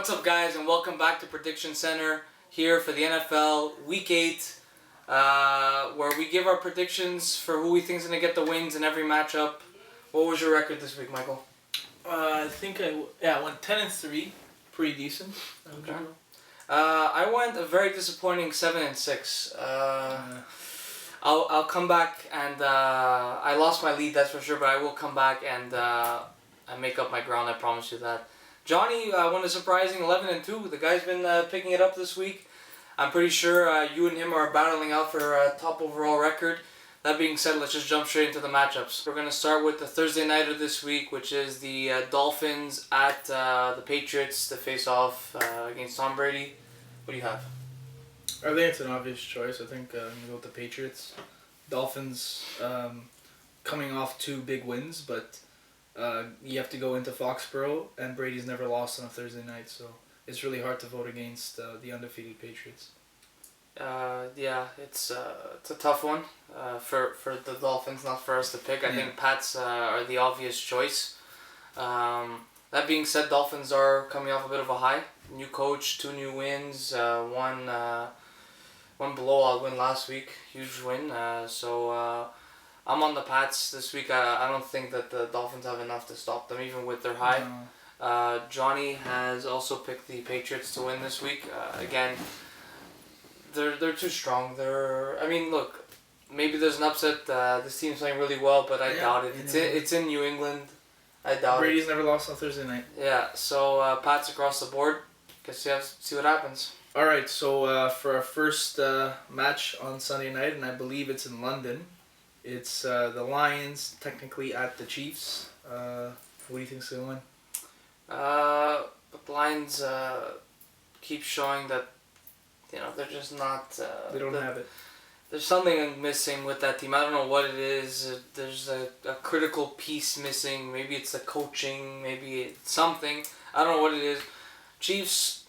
What's up, guys, and welcome back to Prediction Center here for the NFL Week 8, where we give our predictions for who we think is going to get the wins in every matchup. What was your record this week, Michael? I think I went 10-3, pretty decent. Okay. I went a very disappointing 7-6. I'll come back and I lost my lead, that's for sure, but I will come back and make up my ground. I promise you that. Johnny won a surprising 11-2. The guy's been picking it up this week. I'm pretty sure you and him are battling out for a top overall record. That being said, let's just jump straight into the matchups. We're going to start with the Thursday nighter this week, which is the Dolphins at the Patriots to face off against Tom Brady. What do you have? I think it's an obvious choice. I think I'm going to go with the Patriots. Dolphins coming off 2 big wins, but you have to go into Foxborough, and Brady's never lost on a Thursday night, so it's really hard to vote against the undefeated Patriots. Yeah, it's a tough one for the Dolphins, not for us to pick. I think Pats are the obvious choice. That being said, Dolphins are coming off a bit of a high. New coach, 2 new wins, one blowout win last week, huge win. So I'm on the Pats this week. I don't think that the Dolphins have enough to stop them, even with their high. No. Johnny has also picked the Patriots to win this week. Again, they're too strong. Look, maybe there's an upset. This team's playing really well, but I doubt it. It's in New England. I doubt Brady's never lost on Thursday night. Yeah, so Pats across the board. Guess you have to see what happens. All right, so for our first match on Sunday night, and I believe it's in London, it's the Lions technically at the Chiefs. What do you think's going to win? The Lions keep showing that they're just not. They don't have it. There's something missing with that team. I don't know what it is. There's a critical piece missing. Maybe it's the coaching. Maybe it's something. I don't know what it is. Chiefs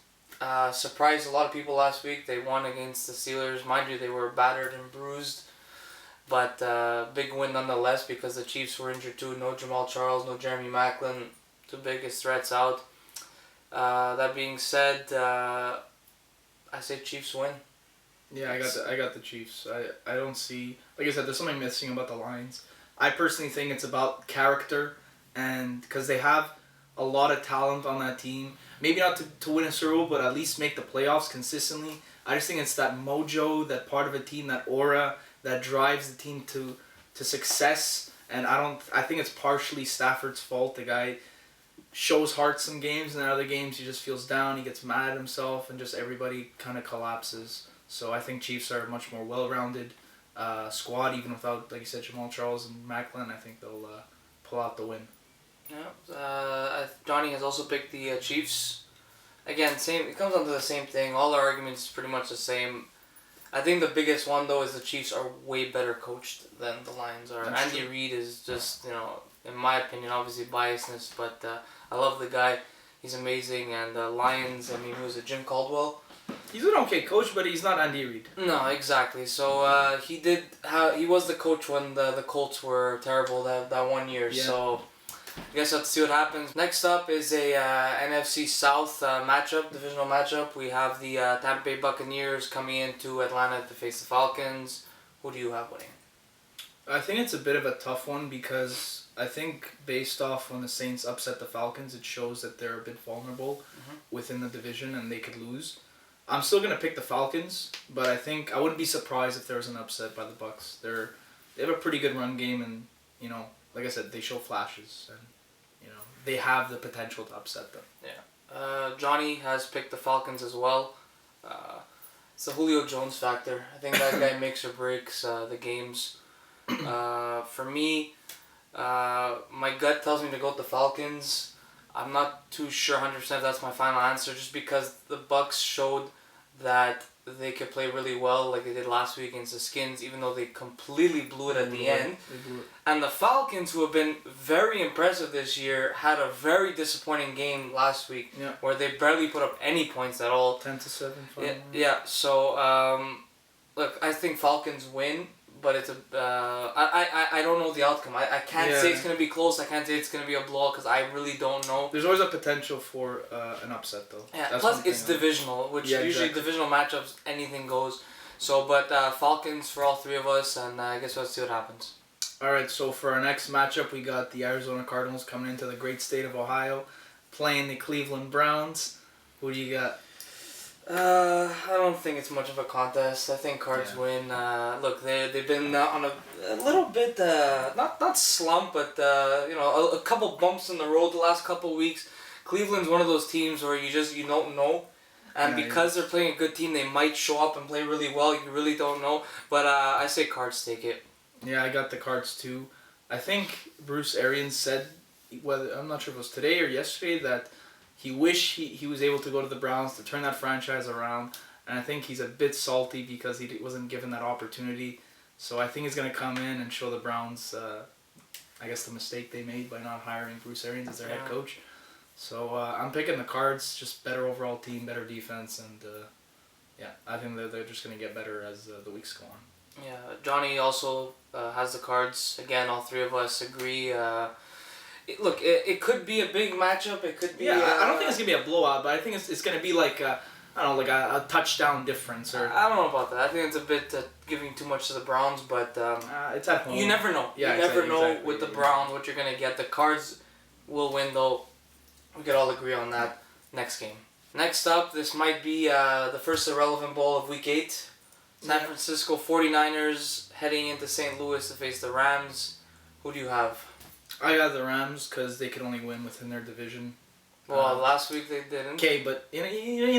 surprised a lot of people last week. They won against the Steelers. Mind you, they were battered and bruised. But big win nonetheless because the Chiefs were injured too. No Jamal Charles, no Jeremy Maclin. 2 biggest threats out. That being said, I say Chiefs win. Yeah, I got the Chiefs. I don't see, like I said, there's something missing about the Lions. I personally think it's about character, and because they have a lot of talent on that team. Maybe not to win a Super Bowl, but at least make the playoffs consistently. I just think it's that mojo, that part of a team, that aura that drives the team to success. And I think it's partially Stafford's fault. The guy shows heart some games, and in other games he just feels down. He gets mad at himself, and just everybody kind of collapses. So I think Chiefs are a much more well-rounded squad, even without, like you said, Jamal Charles and Maclin. I think they'll pull out the win. Yeah, Johnny has also picked the Chiefs. Again, same. It comes down to the same thing. All the arguments pretty much the same. I think the biggest one though is the Chiefs are way better coached than the Lions are. That's Andy true. Reid is just in my opinion, obviously biasness, but I love the guy. He's amazing. And Lions, who was it? Jim Caldwell. He's an okay coach, but he's not Andy Reid. No, exactly. So he was the coach when the Colts were terrible that one year. Yeah. So I guess we'll have to see what happens. Next up is a NFC South divisional matchup. We have the Tampa Bay Buccaneers coming into Atlanta to face the Falcons. Who do you have winning? I think it's a bit of a tough one because I think based off when the Saints upset the Falcons, it shows that they're a bit vulnerable within the division and they could lose. I'm still going to pick the Falcons, but I think I wouldn't be surprised if there was an upset by the Bucs. They have a pretty good run game, and like I said, they show flashes, and they have the potential to upset them. Yeah. Johnny has picked the Falcons as well. It's the Julio Jones factor. I think that guy makes or breaks the games. For me, my gut tells me to go with the Falcons. I'm not too sure 100% if that's my final answer, just because the Bucs showed that they could play really well like they did last week against the Skins, even though they completely blew it at the end. And the Falcons, who have been very impressive this year, had a very disappointing game last week where they barely put up any points at all. 10-7. Yeah. So, look, I think Falcons win, but it's I don't know the outcome. I can't say it's gonna be close. I can't say it's gonna be a blowout because I really don't know. There's always a potential for an upset though. Yeah. Plus it's divisional, which usually divisional matchups anything goes. So, but Falcons for all three of us, and I guess let's see what happens. All right. So for our next matchup, we got the Arizona Cardinals coming into the great state of Ohio, playing the Cleveland Browns. Who do you got? I don't think it's much of a contest. I think Cards win. Look, they've been on a little bit not slump, but a couple bumps in the road the last couple weeks. Cleveland's one of those teams where you don't know, and because they're playing a good team, they might show up and play really well. You really don't know, but I say Cards take it. Yeah, I got the Cards too. I think Bruce Arians said, whether I'm not sure if it was today or yesterday, that he wished he was able to go to the Browns to turn that franchise around. And I think he's a bit salty because he wasn't given that opportunity. So I think he's going to come in and show the Browns, I guess, the mistake they made by not hiring Bruce Arians as their head coach. So I'm picking the Cards, just better overall team, better defense. And I think they're just going to get better as the weeks go on. Yeah, Johnny also has the Cards. Again, all three of us agree. Look, it could be a big matchup. It could be. Yeah, I don't think it's gonna be a blowout, but I think it's gonna be like a touchdown difference or. I don't know about that. I think it's a bit giving too much to the Browns, but it's at home. You never know. Yeah, you never know with the Browns what you're gonna get. The Cards will win though. We could all agree on that. Next game. Next up, this might be the first irrelevant bowl of Week 8. San Francisco 49ers heading into St. Louis to face the Rams. Who do you have? I got the Rams because they could only win within their division. Well, last week they didn't. Okay, but you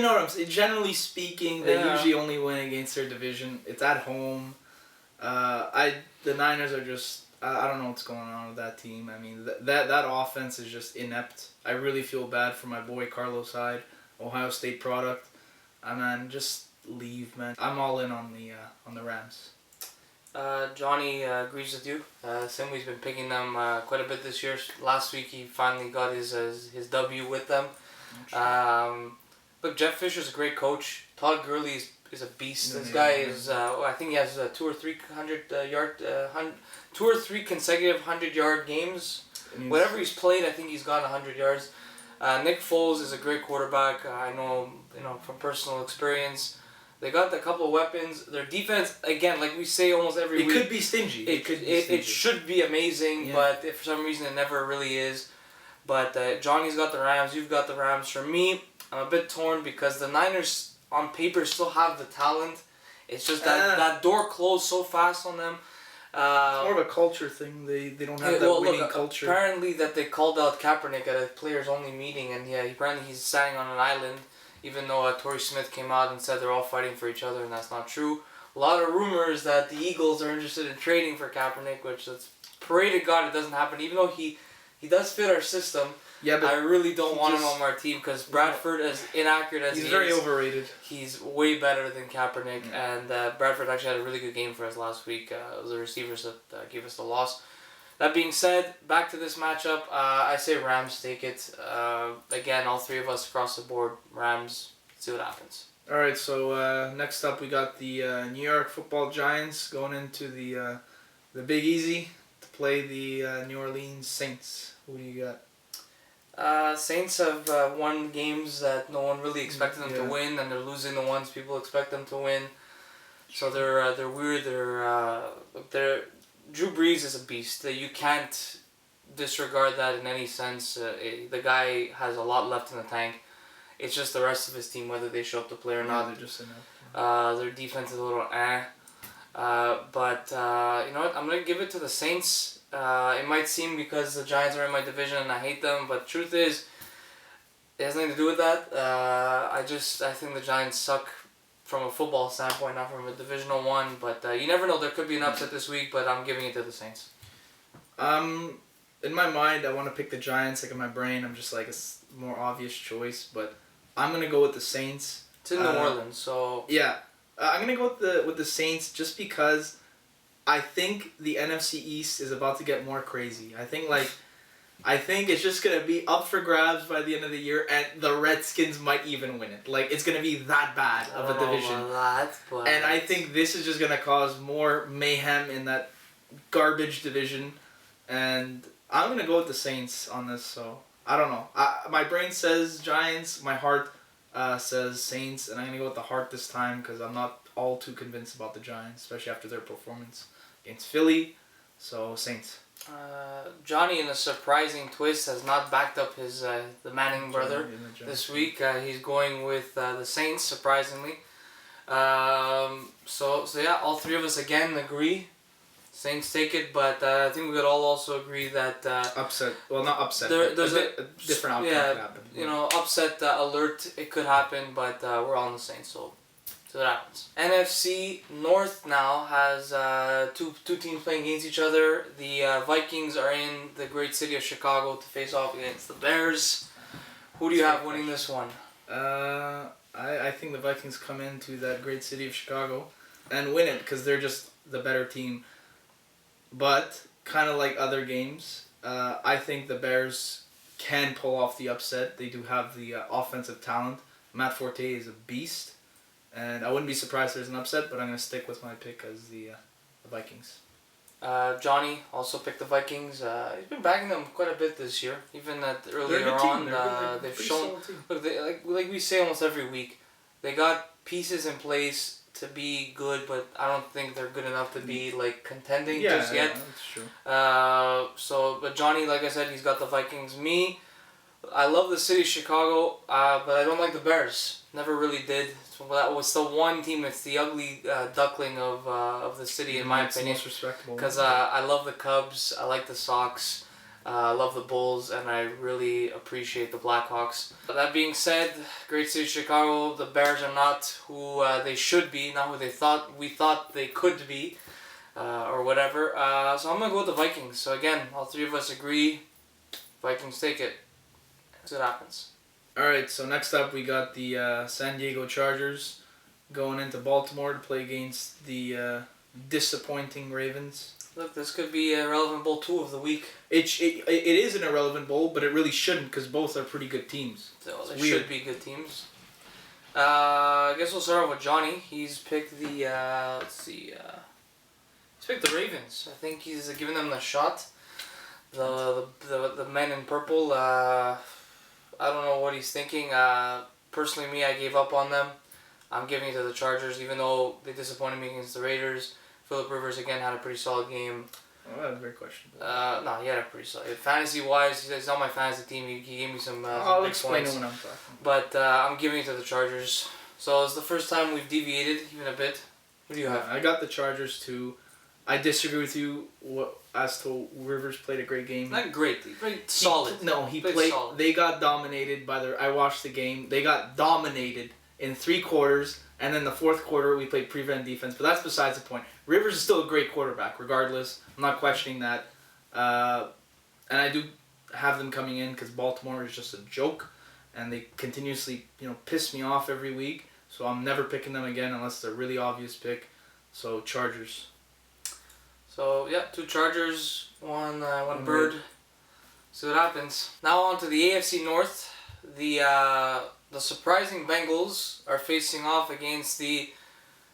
know what I'm saying. Generally speaking, they usually only win against their division. It's at home. The Niners are just I don't know what's going on with that team. I mean that offense is just inept. I really feel bad for my boy Carlos Hyde, Ohio State product. Man, just leave, man. I'm all in on the Rams. Johnny agrees with you. Simwi's been picking them quite a bit this year. Last week he finally got his W with them. Look, Jeff Fisher's a great coach. Todd Gurley is a beast. This guy is. I think he has 2 or 3 consecutive 100-yard games. Whatever he's played, I think he's gotten 100 yards. Nick Foles is a great quarterback. I know from personal experience. They got a couple of weapons. Their defense, again, like we say almost every week. It could be stingy. It should be amazing, but if for some reason it never really is. But Johnny's got the Rams. You've got the Rams. For me, I'm a bit torn because the Niners, on paper, still have the talent. It's just that door closed so fast on them. It's more of a culture thing. They don't have that winning culture. Apparently that they called out Kaepernick at a players-only meeting, and apparently he's standing on an island. Even though Torrey Smith came out and said they're all fighting for each other, and that's not true. A lot of rumors that the Eagles are interested in trading for Kaepernick, which that's pray to God it doesn't happen. Even though he does fit our system, but I really don't want him on our team because Bradford, as inaccurate as he is, he's very overrated. He's way better than Kaepernick, and Bradford actually had a really good game for us last week. It was the receivers that gave us the loss. That being said, back to this matchup, I say Rams take it. Again, all three of us across the board, Rams. Let's see what happens. All right, so next up we got the New York Football Giants going into the Big Easy to play the New Orleans Saints. Who do you got? Saints have won games that no one really expected them to win, and they're losing the ones people expect them to win. So they're weird. They're Drew Brees is a beast. You can't disregard that in any sense. The guy has a lot left in the tank. It's just the rest of his team, whether they show up to play or not. They're just enough. Their defense is a little but you know what? I'm going to give it to the Saints. It might seem because the Giants are in my division and I hate them, but truth is, it has nothing to do with that. I think the Giants suck from a football standpoint, not from a divisional one. But you never know. There could be an upset this week, but I'm giving it to the Saints. In my mind, I want to pick the Giants. Like in my brain, I'm just like a more obvious choice, but I'm gonna go with the Saints. It's in New Orleans, so yeah, I'm gonna go with the Saints just because I think the NFC East is about to get more crazy. I think I think it's just gonna be up for grabs by the end of the year, and the Redskins might even win it. Like, it's gonna be that bad of a division. And I think this is just gonna cause more mayhem in that garbage division. And I'm gonna go with the Saints on this. So I don't know. My brain says Giants. My heart says Saints, and I'm gonna go with the heart this time because I'm not all too convinced about the Giants, especially after their performance against Philly. So Saints. Johnny, in a surprising twist, has not backed up his the Manning brother this week. He's going with the Saints, surprisingly. So yeah, all three of us again agree. Saints take it, but I think we could all also agree that upset. Well, not upset. There's a different outcome could happen. You know, upset alert. It could happen, but we're all on the Saints, so that happens. NFC North now has two teams playing against each other. The Vikings are in the great city of Chicago to face off against the Bears. Who do you have winning this one? I think the Vikings come into that great city of Chicago and win it because they're just the better team. But kind of like other games, I think the Bears can pull off the upset. They do have the offensive talent. Matt Forte is a beast. And I wouldn't be surprised if there's an upset, but I'm going to stick with my pick as the Vikings. Johnny also picked the Vikings. He's been backing them quite a bit this year. Even earlier on, they've shown. Look, like we say almost every week, they got pieces in place to be good, but I don't think they're good enough to be like contending just yet. Yeah, that's true. But Johnny, like I said, he's got the Vikings. Me, I love the city of Chicago, but I don't like the Bears. Never really did. So that was the one team. It's the ugly duckling of the city, in my opinion. Most respectable. Because I love the Cubs. I like the Sox. I love the Bulls, and I really appreciate the Blackhawks. That being said, great city of Chicago. The Bears are not who they should be, not who we thought they could be, or whatever. So I'm gonna go with the Vikings. So again, all three of us agree. Vikings take it. See what happens. Alright, so next up we got the San Diego Chargers going into Baltimore to play against the disappointing Ravens. Look, this could be a relevant bowl 2 of the week. It is an irrelevant bowl, but it really shouldn't because both are pretty good teams. So they should be good teams. I guess we'll start off with Johnny. He's picked the he's picked the Ravens. I think he's giving them the shot. The men in purple. I don't know what he's thinking. Personally, me, I gave up on them. I'm giving it to the Chargers, even though they disappointed me against the Raiders. Phillip Rivers again had a pretty solid game. Oh, that's very questionable. No, he had a pretty solid. Fantasy-wise, he's on my fantasy team. He gave me some I'll big explain points. it when I'm talking. But I'm giving it to the Chargers. So it's the first time we've deviated even a bit. What do you have? I got the Chargers too. I disagree with you as to Rivers played a great game. Not great. He played solid. He played. Solid. They got dominated by the. I watched the game. They got dominated in 3 quarters, and then the 4th quarter we played prevent defense. But that's besides the point. Rivers is still a great quarterback, regardless. I'm not questioning that. And I do have them coming in because Baltimore is just a joke, and they continuously piss me off every week. So I'm never picking them again unless it's a really obvious pick. So Chargers. So, yeah, 2 Chargers, one bird. See what happens. Now on to the AFC North. The surprising Bengals are facing off against the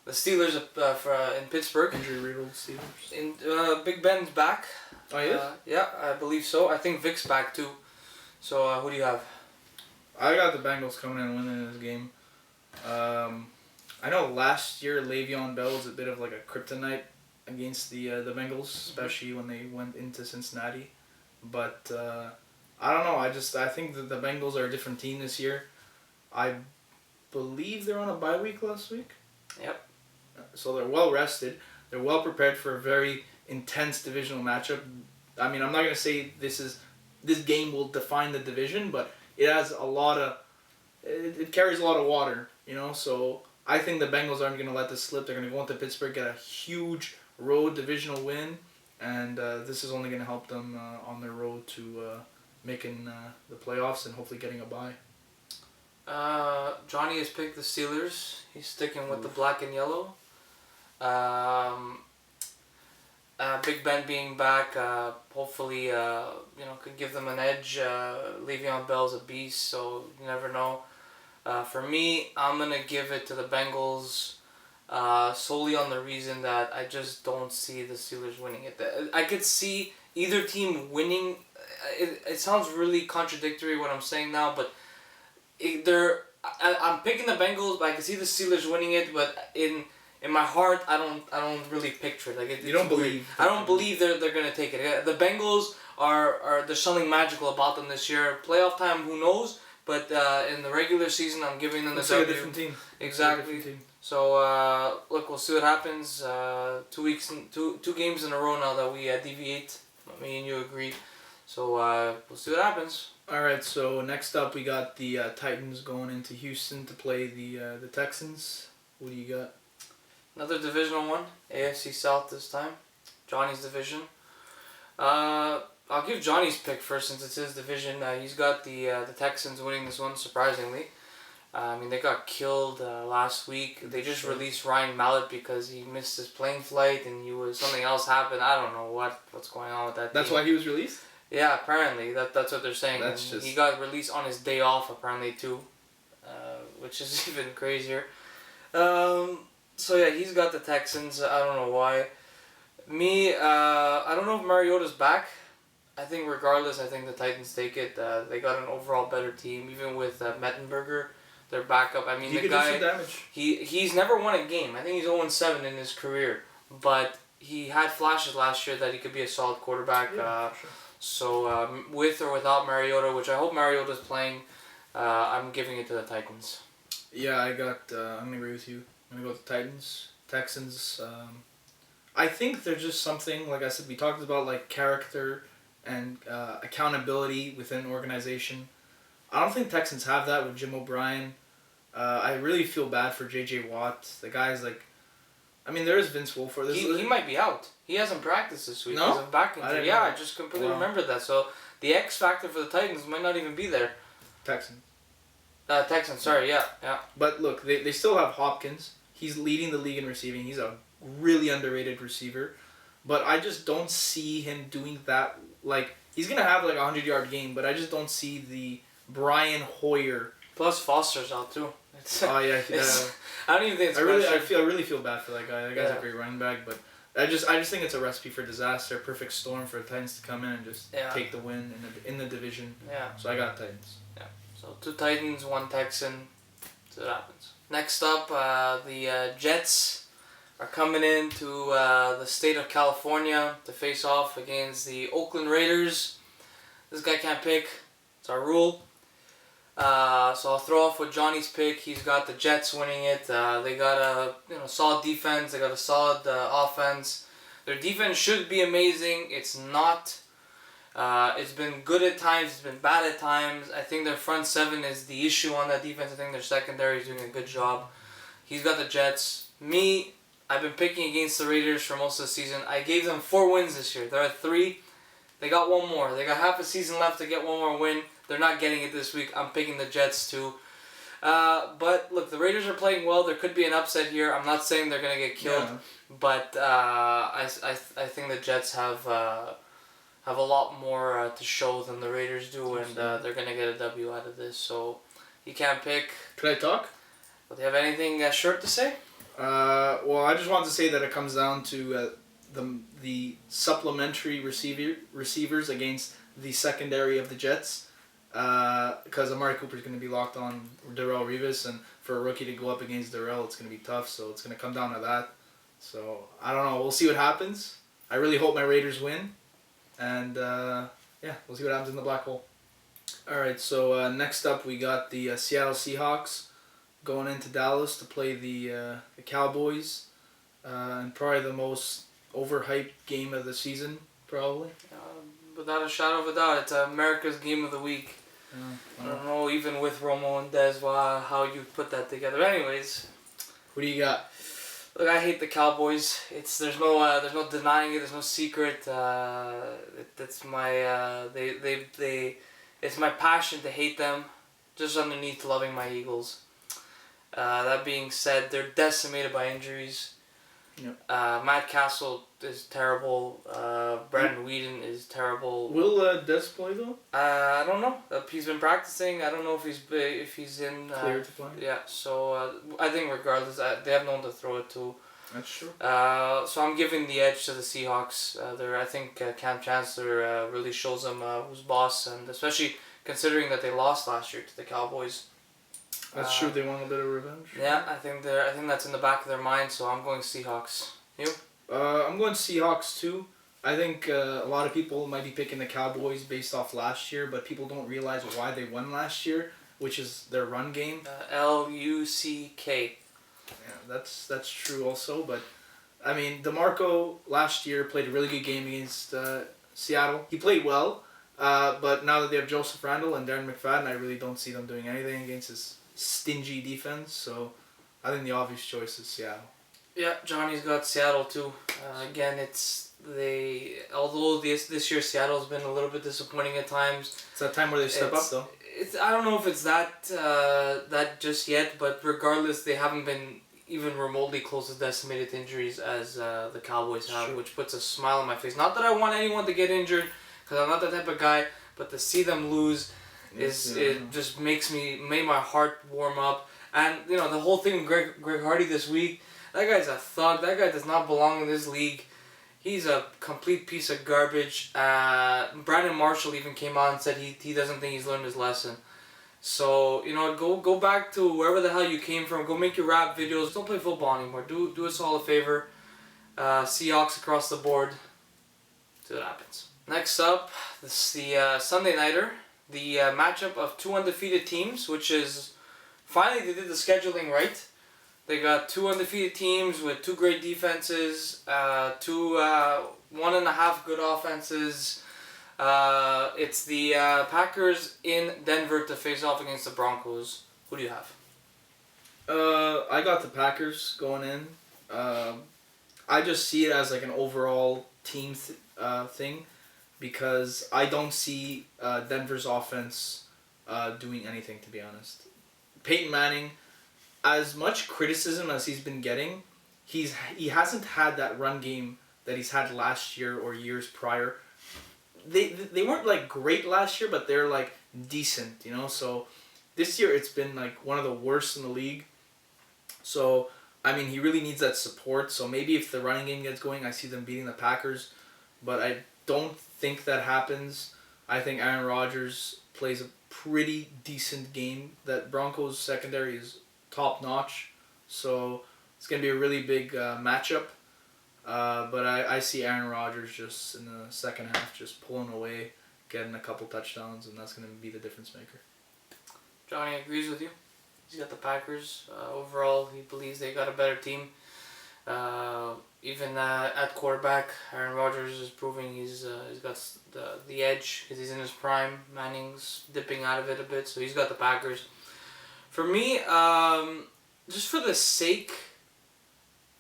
Steelers in Pittsburgh. Injury-riddled Steelers. Big Ben's back. Oh, yeah? Yeah, I believe so. I think Vic's back, too. So, who do you have? I got the Bengals coming in and winning this game. I know last year Le'Veon Bell was a bit of like a kryptonite against the Bengals, especially when they went into Cincinnati. But I don't know. I think that the Bengals are a different team this year. I believe they're on a bye week last week. Yep. So they're well rested. They're well prepared for a very intense divisional matchup. I mean, I'm not gonna say this game will define the division, but it has a lot of. It carries a lot of water, So I think the Bengals aren't gonna let this slip. They're gonna go into Pittsburgh, get a huge road divisional win, and this is only going to help them on their road to making the playoffs and hopefully getting a bye. Johnny has picked the Steelers. He's sticking with the black and yellow. Big Ben being back, hopefully, could give them an edge. Le'Veon Bell's a beast, so you never know. For me, I'm gonna give it to the Bengals, solely on the reason that I just don't see the Steelers winning it. I could see either team winning. It sounds really contradictory what I'm saying now, but I'm picking the Bengals, but I can see the Steelers winning it. But in my heart, I don't really picture it. Like you don't believe. I don't believe they're gonna take it. The Bengals are there's something magical about them this year. Playoff time, who knows? But in the regular season, I'm giving them the W. A different team. Exactly. So look, we'll see what happens. 2 games in a row now that we deviate. Me and you agree. So we'll see what happens. All right. So next up, we got the Titans going into Houston to play the Texans. What do you got? Another divisional one, AFC South this time. Johnny's division. I'll give Johnny's pick first since it's his division. He's got the Texans winning this one, surprisingly. I mean, they got killed last week. They just released Ryan Mallett because he missed his plane flight and something else happened. I don't know what's going on with that That's team. why he was released? Yeah, apparently. That's what they're saying. He got released on his day off, apparently, too, which is even crazier. So, yeah, he's got the Texans. I don't know why. Me, I don't know if Mariota's back. I think regardless, I think the Titans take it. They got an overall better team, even with Mettenberger, their backup. I mean, he the guy, damage. He's never won a game. I think he's 0-7 in his career, but he had flashes last year that he could be a solid quarterback. Yeah, sure. So with or without Mariota, which I hope Mariota's playing, I'm giving it to the Titans. Yeah, I'm gonna agree with you. I'm gonna go with the Titans. Texans. I think there's just something, like I said, we talked about like character and accountability within an organization. I don't think Texans have that with Jim O'Brien. I really feel bad for J.J. Watt. The guy's like, I mean, there is Vince Wilfork. He might be out. He hasn't practiced this week. No? He's a back injury. I just completely remembered that. So the X factor for the Titans might not even be there. Texans, sorry, yeah. But look, they still have Hopkins. He's leading the league in receiving. He's a really underrated receiver. But I just don't see him doing that. Like, he's going to have like a 100-yard game, but I just don't see the Brian Hoyer. Plus Foster's out too. Oh yeah. I don't even think it's I really feel bad for that guy. That guy's a great running back, but I just think it's a recipe for disaster, perfect storm for the Titans to come in and just take the win in the division. Yeah. So I got Titans. Yeah. So 2 Titans, 1 Texan. So that happens. Next up, the Jets are coming into the state of California to face off against the Oakland Raiders. This guy can't pick. It's our rule. So I'll throw off with Johnny's pick. He's got the Jets winning it. They got a solid defense. They got a solid offense. Their defense should be amazing. It's not. It's been good at times. It's been bad at times. I think their front 7 is the issue on that defense. I think their secondary is doing a good job. He's got the Jets. Me, I've been picking against the Raiders for most of the season. I gave them 4 wins this year. They're at 3. They got 1 more. They got half a season left to get 1 more win. They're not getting it this week. I'm picking the Jets too. But look, the Raiders are playing well. There could be an upset here. I'm not saying they're gonna get killed, but I think the Jets have a lot more to show than the Raiders do, and they're gonna get a W out of this. So you can't pick. Could I talk? Do you have anything short to say? Well, I just wanted to say that it comes down to the supplementary receivers against the secondary of the Jets. Because Amari Cooper is going to be locked on Darrelle Revis, and for a rookie to go up against Darrelle, it's going to be tough. So it's going to come down to that. So I don't know. We'll see what happens. I really hope my Raiders win, and we'll see what happens in the black hole. All right. So next up, we got the Seattle Seahawks going into Dallas to play the Cowboys, and probably the most overhyped game of the season, probably. Without a shadow of a doubt, it's America's game of the week. I don't know, even with Romo and Dez, how you put that together. Anyways, who do you got? Look, I hate the Cowboys. There's no denying it. There's no secret. It's my it's my passion to hate them, just underneath loving my Eagles. That being said, they're decimated by injuries. Yep. Matt Castle is terrible. Brandon Whedon is terrible. Will Des play though? I don't know. He's been practicing. I don't know if he's in Cleared to play. Yeah. So I think regardless, they have no one to throw it to. That's true. So I'm giving the edge to the Seahawks. I think Cam Chancellor really shows them who's boss, and especially considering that they lost last year to the Cowboys. That's true. They want a bit of revenge. Yeah, I think that's in the back of their mind. So I'm going Seahawks. You? I'm going Seahawks too. I think a lot of people might be picking the Cowboys based off last year, but people don't realize why they won last year, which is their run game. Luck. Yeah, that's true also, but I mean, DeMarco last year played a really good game against Seattle. He played well, but now that they have Joseph Randle and Darren McFadden, I really don't see them doing anything against this stingy defense. So I think the obvious choice is Seattle. Yeah, Johnny's got Seattle too. Again, although this year Seattle's been a little bit disappointing at times. It's that time where they step up though. I don't know if it's that just yet, but regardless, they haven't been even remotely close to decimated injuries as the Cowboys have, Sure. which puts a smile on my face. Not that I want anyone to get injured, because I'm not that type of guy, but to see them lose it just made my heart warm up. And the whole thing with Greg Hardy this week, that guy's a thug. That guy does not belong in this league. He's a complete piece of garbage. Brandon Marshall even came out and said he doesn't think he's learned his lesson. So, go back to wherever the hell you came from. Go make your rap videos. Don't play football anymore. Do us all a favor. Seahawks across the board. See what happens. Next up, this is the Sunday Nighter. The matchup of two undefeated teams, which is finally they did the scheduling right. They got two undefeated teams with two great defenses, two 1.5 good offenses. It's the Packers in Denver to face off against the Broncos. Who do you have? I got the Packers going in. I just see it as like an overall team thing, because I don't see Denver's offense doing anything, to be honest. Peyton Manning, as much criticism as he's been getting, he hasn't had that run game that he's had last year or years prior. They weren't like great last year, but they're like decent, So this year it's been like one of the worst in the league. So I mean, he really needs that support. So maybe if the running game gets going, I see them beating the Packers, but I don't think that happens. I think Aaron Rodgers plays a pretty decent game. That Broncos secondary is top notch, so it's gonna be a really big matchup. But I see Aaron Rodgers just in the second half just pulling away, getting a couple touchdowns, and that's gonna be the difference maker. Johnny agrees with you. He's got the Packers. Overall, he believes they got a better team. Even at quarterback, Aaron Rodgers is proving he's got the edge because he's in his prime. Manning's dipping out of it a bit, so he's got the Packers. For me, just for the sake,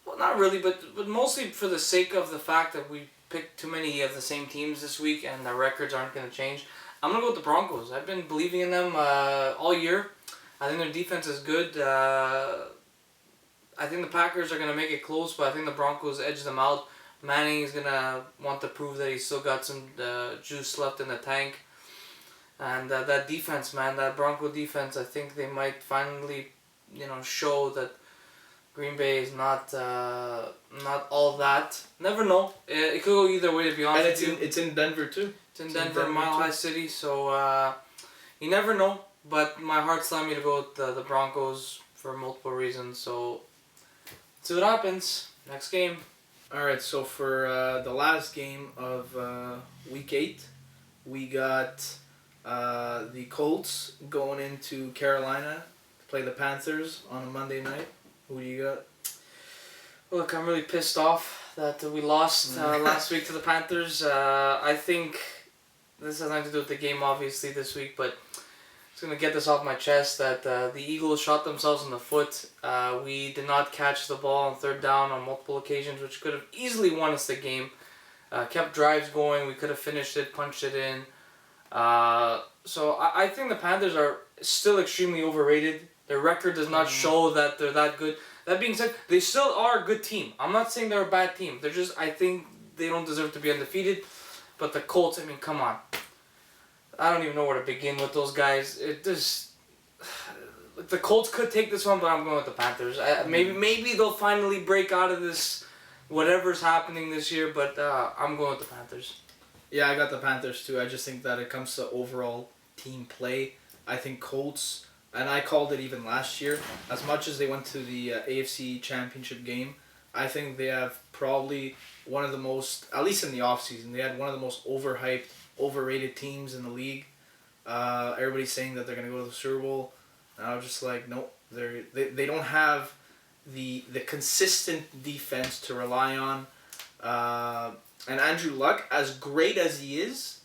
well, not really, but mostly for the sake of the fact that we picked too many of the same teams this week and the records aren't going to change, I'm going to go with the Broncos. I've been believing in them all year. I think their defense is good. I think the Packers are going to make it close, but I think the Broncos edge them out. Manning is going to want to prove that he's still got some juice left in the tank. And that defense, man, that Bronco defense, I think they might finally, show that Green Bay is not all that. Never know. It could go either way, to be honest with you. And it's in Denver too. It's in Denver, Mile High City, so you never know. But my heart's telling me to go with the Broncos for multiple reasons. So let's see what happens. Next game. All right, so for the last game of Week 8, we got the Colts going into Carolina to play the Panthers on a Monday night. Who do you got? Look, I'm really pissed off that we lost last week to the Panthers. I think this has nothing to do with the game, obviously, this week, but I'm just going to get this off my chest that the Eagles shot themselves in the foot. We did not catch the ball on third down on multiple occasions, which could have easily won us the game. Kept drives going. We could have finished it, punched it in. So I think the Panthers are still extremely overrated. Their record does not show that they're that good. That being said, they still are a good team. I'm not saying they're a bad team. They're just, I think they don't deserve to be undefeated. But the Colts, I mean, come on. I don't even know where to begin with those guys. It just... The Colts could take this one, but I'm going with the Panthers. Maybe they'll finally break out of this, whatever's happening this year, but I'm going with the Panthers. Yeah, I got the Panthers too. I just think that it comes to overall team play. I think Colts, and I called it even last year, as much as they went to the AFC Championship game, I think they have probably one of the most, at least in the offseason, they had one of the most overhyped, overrated teams in the league. Everybody's saying that they're going to go to the Super Bowl. And I was just like, nope, they don't have the consistent defense to rely on. And Andrew Luck, as great as he is,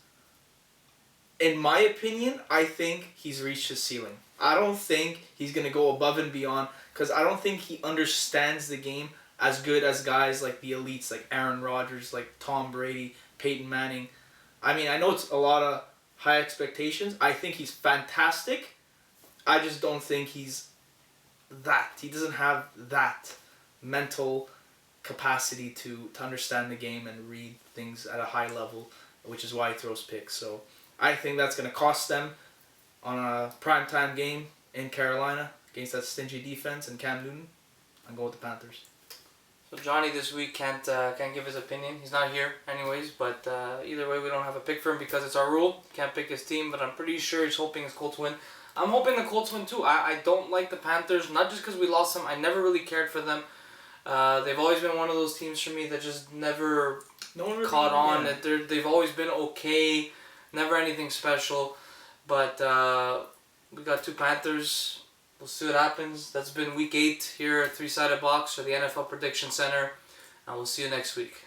in my opinion, I think he's reached his ceiling. I don't think he's going to go above and beyond because I don't think he understands the game as good as guys like the elites, like Aaron Rodgers, like Tom Brady, Peyton Manning. I mean, I know it's a lot of high expectations. I think he's fantastic. I just don't think he's that. He doesn't have that mental capacity to understand the game and read things at a high level, which is why he throws picks. So I think that's going to cost them on a primetime game in Carolina against that stingy defense and Cam Newton. I'm going with the Panthers. So Johnny this week can't give his opinion. He's not here anyways, but either way we don't have a pick for him because it's our rule. Can't pick his team, but I'm pretty sure he's hoping his Colts win. I'm hoping the Colts win too. I don't like the Panthers, not just because we lost them. I never really cared for them. They've always been one of those teams for me that just never caught on. That they've always been okay, never anything special. But we got 2 Panthers. We'll see what happens. That's been week 8 here at 3-Sided Box for the NFL Prediction Center. And we'll see you next week.